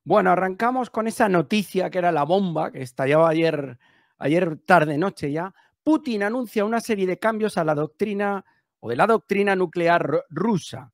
Bueno, arrancamos con esa noticia que era la bomba que estallaba ayer tarde-noche ya. Putin anuncia una serie de cambios a la doctrina o de la doctrina nuclear rusa.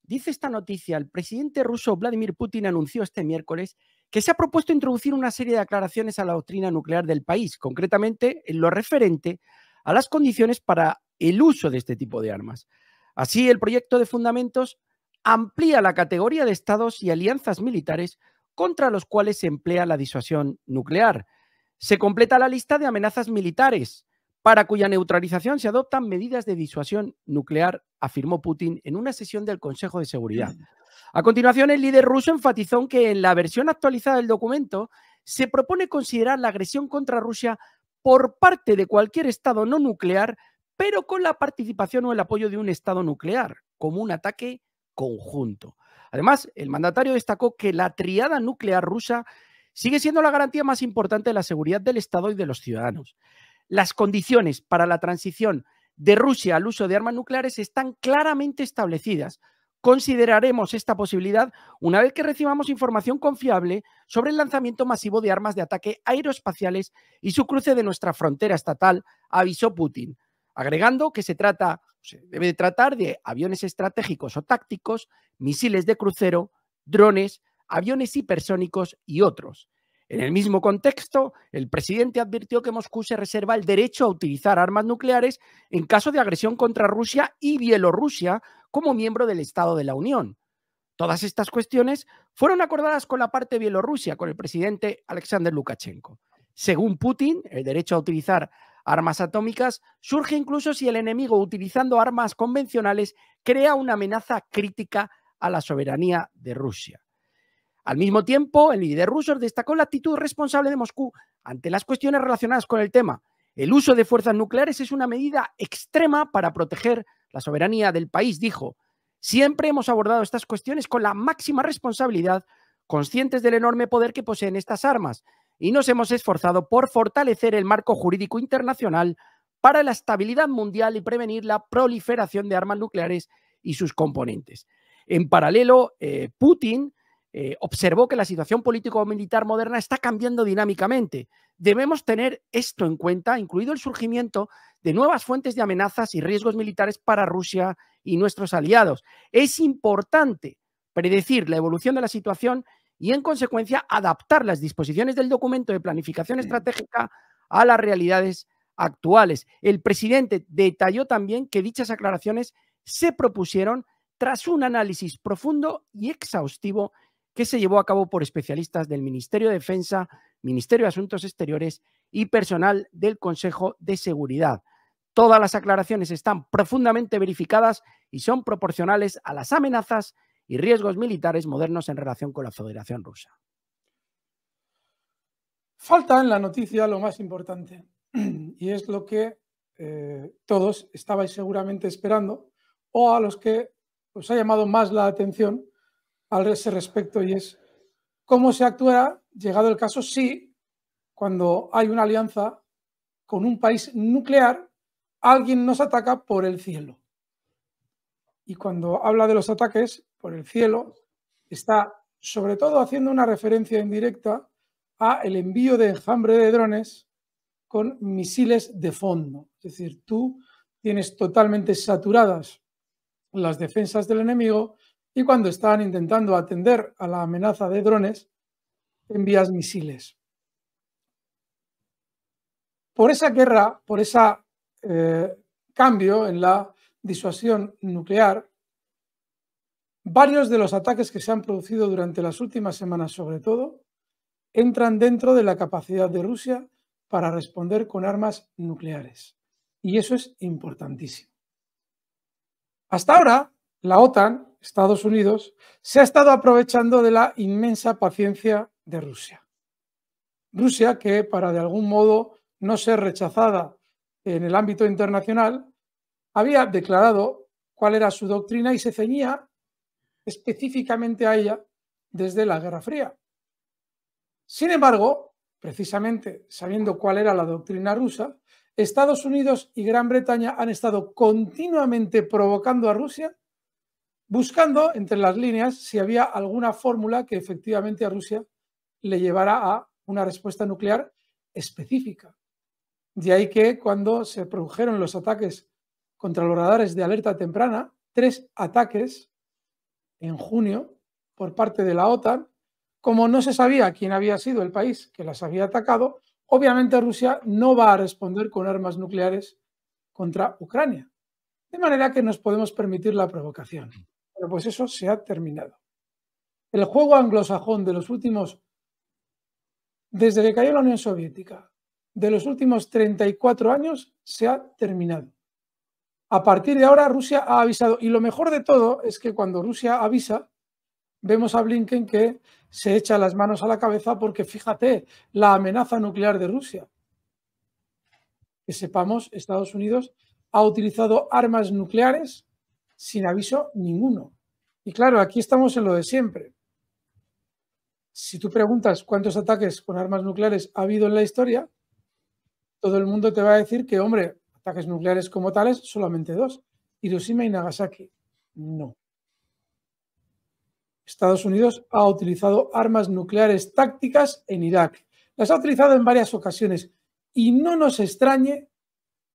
Dice esta noticia, el presidente ruso Vladimir Putin anunció este miércoles que se ha propuesto introducir una serie de aclaraciones a la doctrina nuclear del país, concretamente en lo referente a las condiciones para el uso de este tipo de armas. Así, el proyecto de fundamentos amplía la categoría de estados y alianzas militares contra los cuales se emplea la disuasión nuclear. Se completa la lista de amenazas militares, para cuya neutralización se adoptan medidas de disuasión nuclear, afirmó Putin en una sesión del Consejo de Seguridad. A continuación, el líder ruso enfatizó que en la versión actualizada del documento se propone considerar la agresión contra Rusia por parte de cualquier Estado no nuclear, pero con la participación o el apoyo de un Estado nuclear, como un ataque conjunto. Además, el mandatario destacó que la triada nuclear rusa sigue siendo la garantía más importante de la seguridad del Estado y de los ciudadanos. Las condiciones para la transición de Rusia al uso de armas nucleares están claramente establecidas. Consideraremos esta posibilidad una vez que recibamos información confiable sobre el lanzamiento masivo de armas de ataque aeroespaciales y su cruce de nuestra frontera estatal, avisó Putin, agregando que se debe tratar de aviones estratégicos o tácticos, misiles de crucero, drones, aviones hipersónicos y otros. En el mismo contexto, el presidente advirtió que Moscú se reserva el derecho a utilizar armas nucleares en caso de agresión contra Rusia y Bielorrusia como miembro del Estado de la Unión. Todas estas cuestiones fueron acordadas con la parte de Bielorrusia, con el presidente Alexander Lukashenko. Según Putin, el derecho a utilizar armas atómicas surge incluso si el enemigo, utilizando armas convencionales, crea una amenaza crítica a la soberanía de Rusia. Al mismo tiempo, el líder ruso destacó la actitud responsable de Moscú ante las cuestiones relacionadas con el tema. El uso de fuerzas nucleares es una medida extrema para proteger la soberanía del país, dijo. Siempre hemos abordado estas cuestiones con la máxima responsabilidad, conscientes del enorme poder que poseen estas armas, y nos hemos esforzado por fortalecer el marco jurídico internacional para la estabilidad mundial y prevenir la proliferación de armas nucleares y sus componentes. En paralelo, Putin observó que la situación político-militar moderna está cambiando dinámicamente. Debemos tener esto en cuenta, incluido el surgimiento de nuevas fuentes de amenazas y riesgos militares para Rusia y nuestros aliados. Es importante predecir la evolución de la situación y, en consecuencia, adaptar las disposiciones del documento de planificación estratégica a las realidades actuales. El presidente detalló también que dichas aclaraciones se propusieron tras un análisis profundo y exhaustivo que se llevó a cabo por especialistas del Ministerio de Defensa, Ministerio de Asuntos Exteriores y personal del Consejo de Seguridad. Todas las aclaraciones están profundamente verificadas y son proporcionales a las amenazas y riesgos militares modernos en relación con la Federación Rusa. Falta en la noticia lo más importante, y es lo que todos estabais seguramente esperando, o a los que os ha llamado más la atención al ese respecto, y es cómo se actuará, llegado el caso, si cuando hay una alianza con un país nuclear, alguien nos ataca por el cielo. Y cuando habla de los ataques por el cielo, está sobre todo haciendo una referencia indirecta a el envío de enjambre de drones con misiles de fondo. Es decir, tú tienes totalmente saturadas las defensas del enemigo y cuando están intentando atender a la amenaza de drones, envías misiles. Por esa guerra, por ese cambio en la disuasión nuclear, varios de los ataques que se han producido durante las últimas semanas, sobre todo, entran dentro de la capacidad de Rusia para responder con armas nucleares. Y eso es importantísimo. Hasta ahora, la OTAN, Estados Unidos, se ha estado aprovechando de la inmensa paciencia de Rusia. Rusia, que para de algún modo no ser rechazada en el ámbito internacional, había declarado cuál era su doctrina y se ceñía específicamente a ella desde la Guerra Fría. Sin embargo, precisamente sabiendo cuál era la doctrina rusa, Estados Unidos y Gran Bretaña han estado continuamente provocando a Rusia buscando entre las líneas si había alguna fórmula que efectivamente a Rusia le llevara a una respuesta nuclear específica. De ahí que cuando se produjeron los ataques contra los radares de alerta temprana, 3 ataques en junio por parte de la OTAN, como no se sabía quién había sido el país que las había atacado, obviamente Rusia no va a responder con armas nucleares contra Ucrania. De manera que nos podemos permitir la provocación. Pero pues eso se ha terminado. El juego anglosajón de los últimos, desde que cayó la Unión Soviética, de los últimos 34 años, se ha terminado. A partir de ahora Rusia ha avisado, y lo mejor de todo es que cuando Rusia avisa, vemos a Blinken que se echa las manos a la cabeza porque fíjate, la amenaza nuclear de Rusia. Que sepamos, Estados Unidos ha utilizado armas nucleares sin aviso ninguno. Y claro, aquí estamos en lo de siempre. Si tú preguntas cuántos ataques con armas nucleares ha habido en la historia, todo el mundo te va a decir que, hombre, ataques nucleares como tales, solamente 2, Hiroshima y Nagasaki. No. Estados Unidos ha utilizado armas nucleares tácticas en Irak. Las ha utilizado en varias ocasiones y no nos extrañe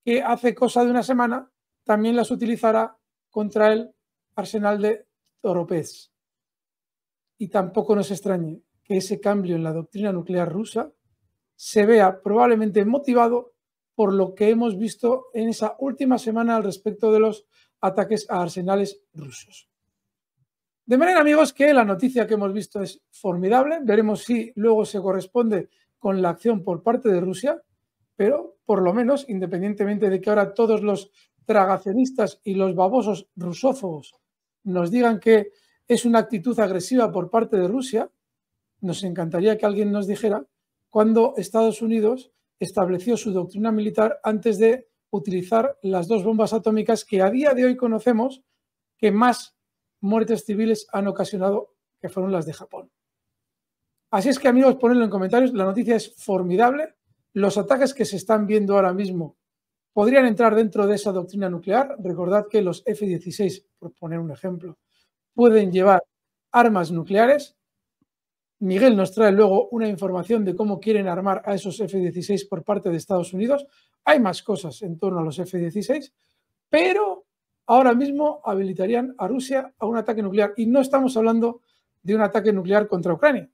que hace cosa de una semana también las utilizará contra el arsenal de Toropets. Y tampoco nos extrañe que ese cambio en la doctrina nuclear rusa se vea probablemente motivado por lo que hemos visto en esa última semana al respecto de los ataques a arsenales rusos. De manera, amigos, que la noticia que hemos visto es formidable. Veremos si luego se corresponde con la acción por parte de Rusia, pero por lo menos, independientemente de que ahora todos los tragacionistas y los babosos rusófobos nos digan que es una actitud agresiva por parte de Rusia, nos encantaría que alguien nos dijera cuándo Estados Unidos estableció su doctrina militar antes de utilizar las 2 bombas atómicas que a día de hoy conocemos que más muertes civiles han ocasionado, que fueron las de Japón. Así es que, amigos, ponedlo en comentarios. La noticia es formidable. Los ataques que se están viendo ahora mismo podrían entrar dentro de esa doctrina nuclear. Recordad que los F-16, por poner un ejemplo, pueden llevar armas nucleares. Miguel nos trae luego una información de cómo quieren armar a esos F-16 por parte de Estados Unidos. Hay más cosas en torno a los F-16, pero ahora mismo habilitarían a Rusia a un ataque nuclear. Y no estamos hablando de un ataque nuclear contra Ucrania,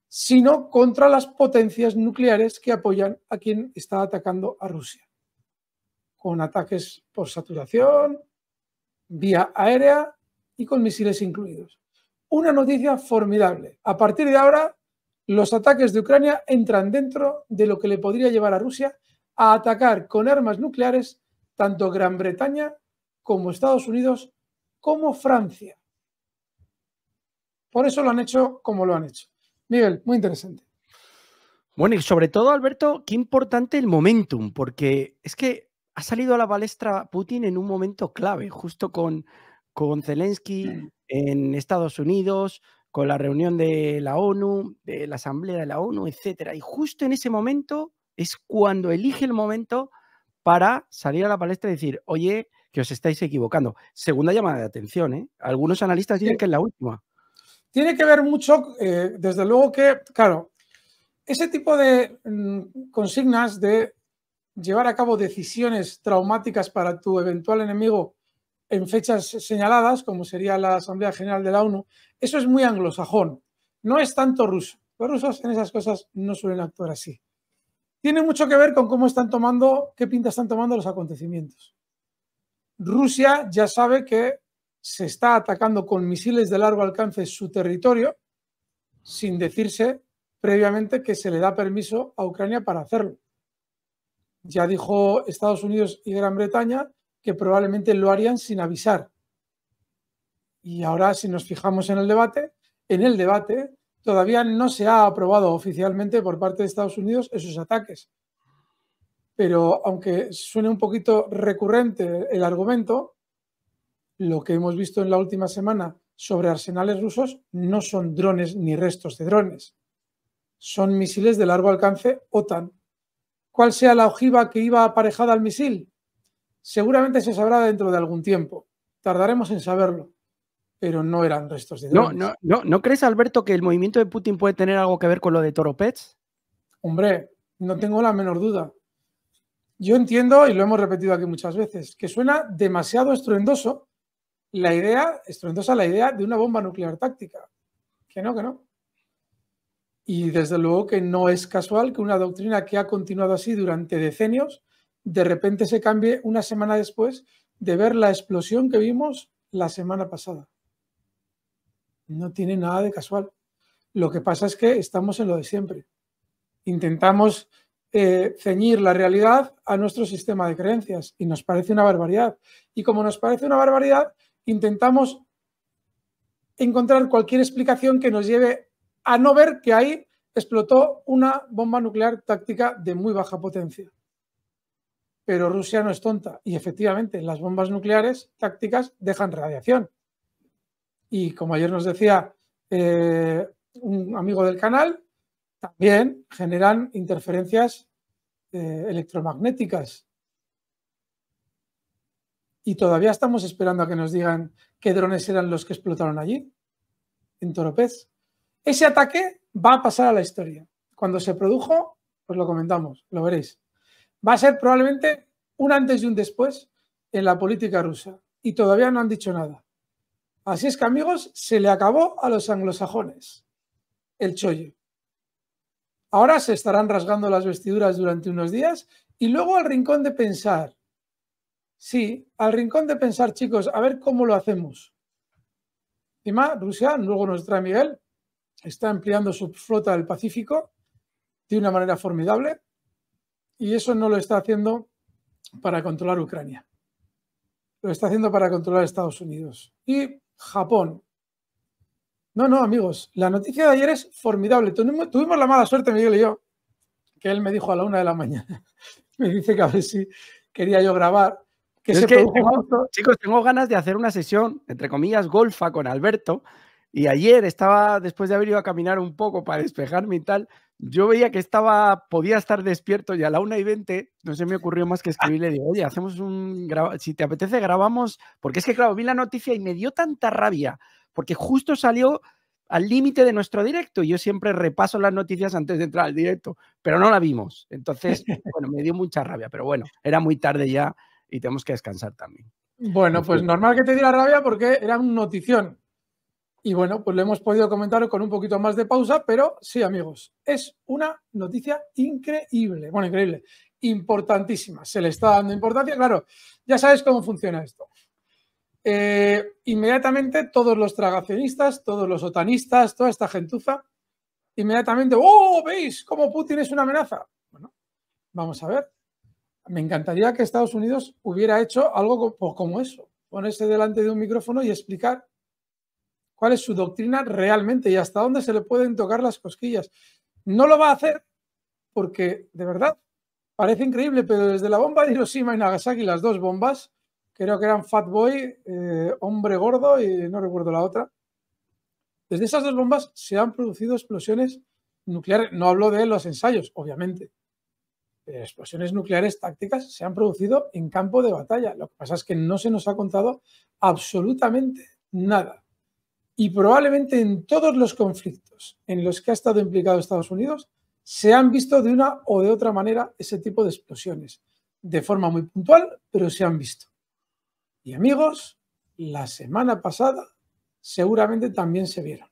sino contra las potencias nucleares que apoyan a quien está atacando a Rusia, con ataques por saturación, vía aérea y con misiles incluidos. Una noticia formidable. A partir de ahora, los ataques de Ucrania entran dentro de lo que le podría llevar a Rusia a atacar con armas nucleares tanto Gran Bretaña como Estados Unidos como Francia. Por eso lo han hecho como lo han hecho. Miguel, muy interesante. Bueno, y sobre todo, Alberto, qué importante el momentum, porque es que ha salido a la palestra Putin en un momento clave, justo con Zelensky en Estados Unidos, con la reunión de la ONU, de la Asamblea de la ONU, etcétera. Y justo en ese momento es cuando elige el momento para salir a la palestra y decir, oye, que os estáis equivocando. Segunda llamada de atención, ¿eh? Algunos analistas dicen que es la última. Tiene que ver mucho, desde luego que, claro, ese tipo de consignas de llevar a cabo decisiones traumáticas para tu eventual enemigo en fechas señaladas, como sería la Asamblea General de la ONU, eso es muy anglosajón, no es tanto ruso. Los rusos en esas cosas no suelen actuar así. Tiene mucho que ver con cómo están tomando, qué pinta están tomando los acontecimientos. Rusia ya sabe que se está atacando con misiles de largo alcance su territorio, sin decirse previamente que se le da permiso a Ucrania para hacerlo. Ya dijo Estados Unidos y Gran Bretaña que probablemente lo harían sin avisar. Y ahora, si nos fijamos en el debate todavía no se ha aprobado oficialmente por parte de Estados Unidos esos ataques. Pero aunque suene un poquito recurrente el argumento, lo que hemos visto en la última semana sobre arsenales rusos no son drones ni restos de drones. Son misiles de largo alcance OTAN. ¿Cuál sea la ojiva que iba aparejada al misil? Seguramente se sabrá dentro de algún tiempo. Tardaremos en saberlo. pero no eran restos de ¿No, drones. no crees, Alberto, que el movimiento de Putin puede tener algo que ver con lo de Toropets? Hombre, no tengo la menor duda. Yo entiendo, y lo hemos repetido aquí muchas veces, que suena demasiado estruendosa la idea de una bomba nuclear táctica. Que no, que no. Y desde luego que no es casual que una doctrina que ha continuado así durante decenios, de repente se cambie una semana después de ver la explosión que vimos la semana pasada. No tiene nada de casual. Lo que pasa es que estamos en lo de siempre. Intentamos ceñir la realidad a nuestro sistema de creencias y nos parece una barbaridad. Y como nos parece una barbaridad, intentamos encontrar cualquier explicación que nos lleve a no ver que ahí explotó una bomba nuclear táctica de muy baja potencia. Pero Rusia no es tonta y efectivamente las bombas nucleares tácticas dejan radiación. Y como ayer nos decía un amigo del canal, también generan interferencias electromagnéticas. Y todavía estamos esperando a que nos digan qué drones eran los que explotaron allí, en Toropets. Ese ataque va a pasar a la historia. Cuando se produjo, pues lo comentamos, lo veréis. Va a ser probablemente un antes y un después en la política rusa. Y todavía no han dicho nada. Así es que, amigos, se le acabó a los anglosajones el chollo. Ahora se estarán rasgando las vestiduras durante unos días y luego al rincón de pensar. Sí, al rincón de pensar, chicos, a ver cómo lo hacemos. Encima, Rusia, luego nos trae Miguel, está ampliando su flota del Pacífico de una manera formidable y eso no lo está haciendo para controlar Ucrania. Lo está haciendo para controlar Estados Unidos y Japón. No, amigos, la noticia de ayer es formidable. Tuvimos la mala suerte, Miguel y yo, que él me dijo a la 1 de la mañana. Me dice que a ver si quería yo grabar. Chicos, tengo ganas de hacer una sesión, entre comillas, golfa con Alberto. Y ayer estaba, después de haber ido a caminar un poco para despejarme y tal, yo veía que podía estar despierto y a la 1:20 no se me ocurrió más que escribirle, digo, oye, hacemos si te apetece grabamos, porque es que claro, vi la noticia y me dio tanta rabia, porque justo salió al límite de nuestro directo y yo siempre repaso las noticias antes de entrar al directo, pero no la vimos. Entonces, bueno, me dio mucha rabia, pero bueno, era muy tarde ya y tenemos que descansar también. Bueno, pues normal que te diera rabia porque era una notición. Y bueno, pues lo hemos podido comentar con un poquito más de pausa, pero sí, amigos, es una noticia increíble. Bueno, increíble, importantísima. Se le está dando importancia. Claro, ya sabes cómo funciona esto. Inmediatamente todos los tragacionistas, todos los otanistas, toda esta gentuza, inmediatamente, ¡oh! ¿Veis cómo Putin es una amenaza? Bueno, vamos a ver. Me encantaría que Estados Unidos hubiera hecho algo como eso, ponerse delante de un micrófono y explicar cuál es su doctrina realmente y hasta dónde se le pueden tocar las cosquillas. No lo va a hacer porque, de verdad, parece increíble, pero desde la bomba de Hiroshima y Nagasaki, las dos bombas, creo que eran Fat Boy, Hombre Gordo y no recuerdo la otra, desde esas dos bombas se han producido explosiones nucleares. No hablo de los ensayos, obviamente. Pero explosiones nucleares tácticas se han producido en campo de batalla. Lo que pasa es que no se nos ha contado absolutamente nada. Y probablemente en todos los conflictos en los que ha estado implicado Estados Unidos se han visto de una o de otra manera ese tipo de explosiones. De forma muy puntual, pero se han visto. Y amigos, la semana pasada seguramente también se vieron.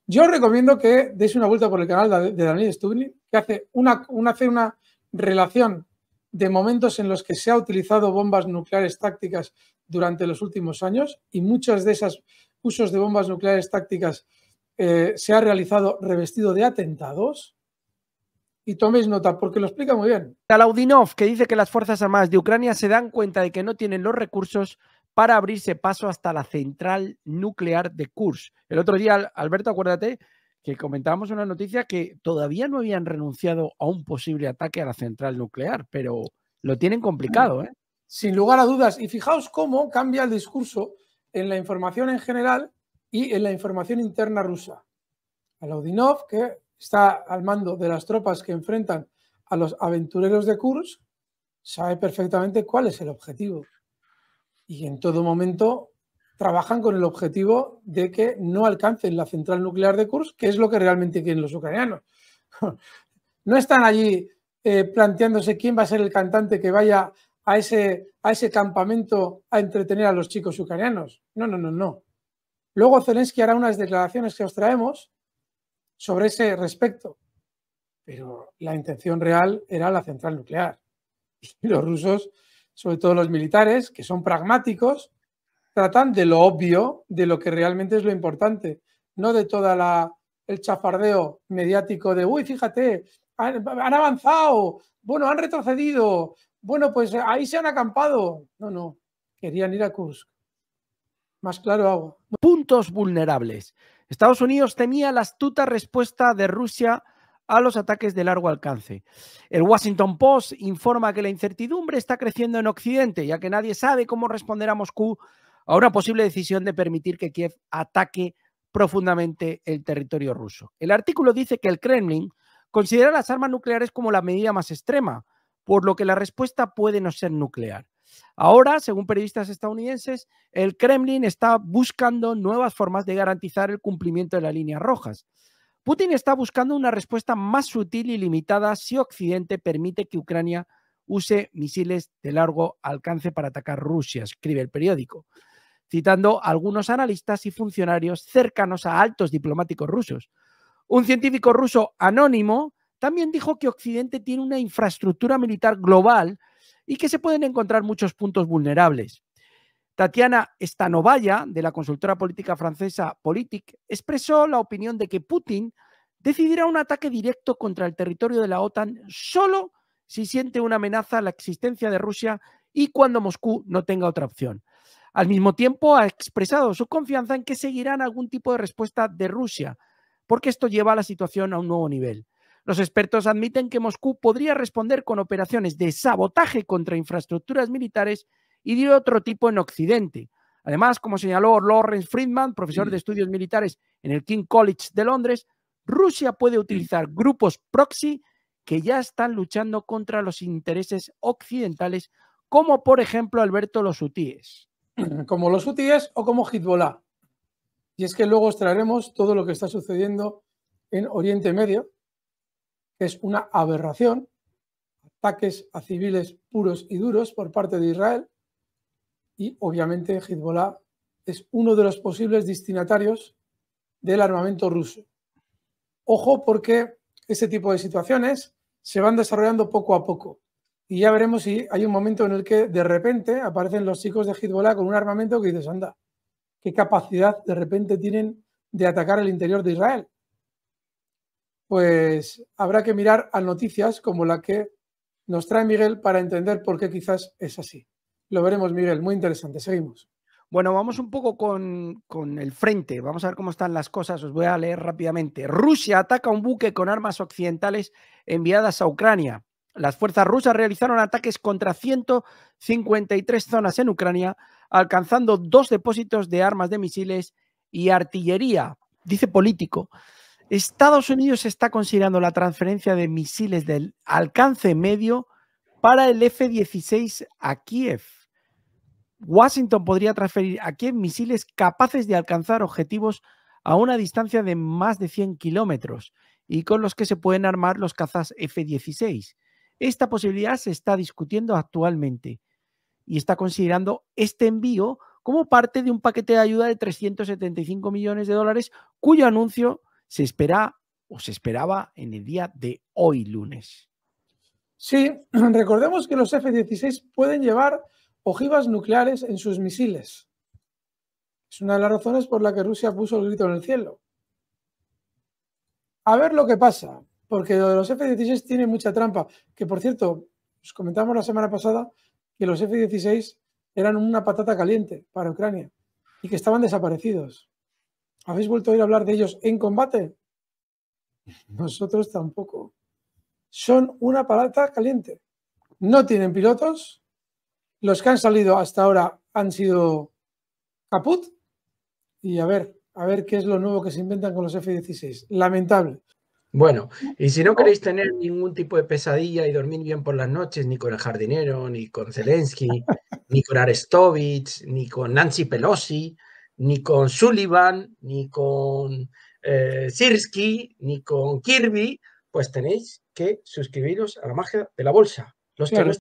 Yo os recomiendo que deis una vuelta por el canal de Daniel Stubny, que hace una relación de momentos en los que se ha utilizado bombas nucleares tácticas durante los últimos años y muchos de esos usos de bombas nucleares tácticas se ha realizado revestido de atentados. Y toméis nota, porque lo explica muy bien. Laudinov, que dice que las Fuerzas Armadas de Ucrania se dan cuenta de que no tienen los recursos para abrirse paso hasta la central nuclear de Kursk. El otro día, Alberto, acuérdate que comentábamos una noticia que todavía no habían renunciado a un posible ataque a la central nuclear, pero lo tienen complicado, ¿eh? Sin lugar a dudas. Y fijaos cómo cambia el discurso en la información en general y en la información interna rusa. Laudinov, que está al mando de las tropas que enfrentan a los aventureros de Kursk, sabe perfectamente cuál es el objetivo. Y en todo momento trabajan con el objetivo de que no alcancen la central nuclear de Kursk, que es lo que realmente quieren los ucranianos. No están allí planteándose quién va a ser el cantante que vaya a ese campamento a entretener a los chicos ucranianos. No, no, no, no. Luego Zelensky hará unas declaraciones que os traemos sobre ese respecto, pero la intención real era la central nuclear. Y los rusos, sobre todo los militares, que son pragmáticos, tratan de lo obvio, de lo que realmente es lo importante, no de toda el chafardeo mediático de, uy, fíjate, han avanzado, bueno, han retrocedido, bueno, pues ahí se han acampado. No, no, querían ir a Kursk. Más claro agua. Puntos vulnerables. Estados Unidos temía la astuta respuesta de Rusia a los ataques de largo alcance. El Washington Post informa que la incertidumbre está creciendo en Occidente, ya que nadie sabe cómo responderá Moscú a una posible decisión de permitir que Kiev ataque profundamente el territorio ruso. El artículo dice que el Kremlin considera las armas nucleares como la medida más extrema, por lo que la respuesta puede no ser nuclear. Ahora, según periodistas estadounidenses, el Kremlin está buscando nuevas formas de garantizar el cumplimiento de las líneas rojas. Putin está buscando una respuesta más sutil y limitada si Occidente permite que Ucrania use misiles de largo alcance para atacar Rusia, escribe el periódico, citando a algunos analistas y funcionarios cercanos a altos diplomáticos rusos. Un científico ruso anónimo también dijo que Occidente tiene una infraestructura militar global y que se pueden encontrar muchos puntos vulnerables. Tatiana Stanovaya, de la consultora política francesa Politik, expresó la opinión de que Putin decidirá un ataque directo contra el territorio de la OTAN solo si siente una amenaza a la existencia de Rusia y cuando Moscú no tenga otra opción. Al mismo tiempo, ha expresado su confianza en que seguirán algún tipo de respuesta de Rusia, porque esto lleva a la situación a un nuevo nivel. Los expertos admiten que Moscú podría responder con operaciones de sabotaje contra infraestructuras militares y de otro tipo en Occidente. Además, como señaló Lawrence Friedman, profesor de estudios militares en el King College de Londres, Rusia puede utilizar grupos proxy que ya están luchando contra los intereses occidentales, como por ejemplo, Alberto, los hutíes. Como los hutíes o como Hezbollah. Y es que luego os traeremos todo lo que está sucediendo en Oriente Medio, que es una aberración, ataques a civiles puros y duros por parte de Israel, y obviamente Hezbollah es uno de los posibles destinatarios del armamento ruso. Ojo, porque ese tipo de situaciones se van desarrollando poco a poco y ya veremos si hay un momento en el que de repente aparecen los chicos de Hezbollah con un armamento que dices, anda, qué capacidad de repente tienen de atacar el interior de Israel. Pues habrá que mirar a noticias como la que nos trae Miguel para entender por qué quizás es así. Lo veremos, Miguel, muy interesante. Seguimos. Bueno, vamos un poco con el frente. Vamos a ver cómo están las cosas. Os voy a leer rápidamente. Rusia ataca un buque con armas occidentales enviadas a Ucrania. Las fuerzas rusas realizaron ataques contra 153 zonas en Ucrania, alcanzando 2 depósitos de armas de misiles y artillería. Dice Político. Estados Unidos está considerando la transferencia de misiles del alcance medio para el F-16 a Kiev. Washington podría transferir a Kiev misiles capaces de alcanzar objetivos a una distancia de más de 100 kilómetros y con los que se pueden armar los cazas F-16. Esta posibilidad se está discutiendo actualmente y está considerando este envío como parte de un paquete de ayuda de 375 millones de dólares cuyo anuncio se esperaba en el día de hoy, lunes. Sí, recordemos que los F-16 pueden llevar ojivas nucleares en sus misiles. Es una de las razones por la que Rusia puso el grito en el cielo. A ver lo que pasa, porque lo de los F-16 tiene mucha trampa. Que, por cierto, os comentamos la semana pasada que los F-16 eran una patata caliente para Ucrania y que estaban desaparecidos. ¿Habéis vuelto a oír hablar de ellos en combate? Nosotros tampoco. Son una patata caliente. No tienen pilotos. Los que han salido hasta ahora han sido caput. Y a ver qué es lo nuevo que se inventan con los F-16. Lamentable. Bueno, y si no queréis tener ningún tipo de pesadilla y dormir bien por las noches, ni con el jardinero, ni con Zelensky, ni con Arestovich, ni con Nancy Pelosi, ni con Sullivan, ni con Sirski, ni con Kirby, pues tenéis que suscribiros a la magia de la bolsa. Los que no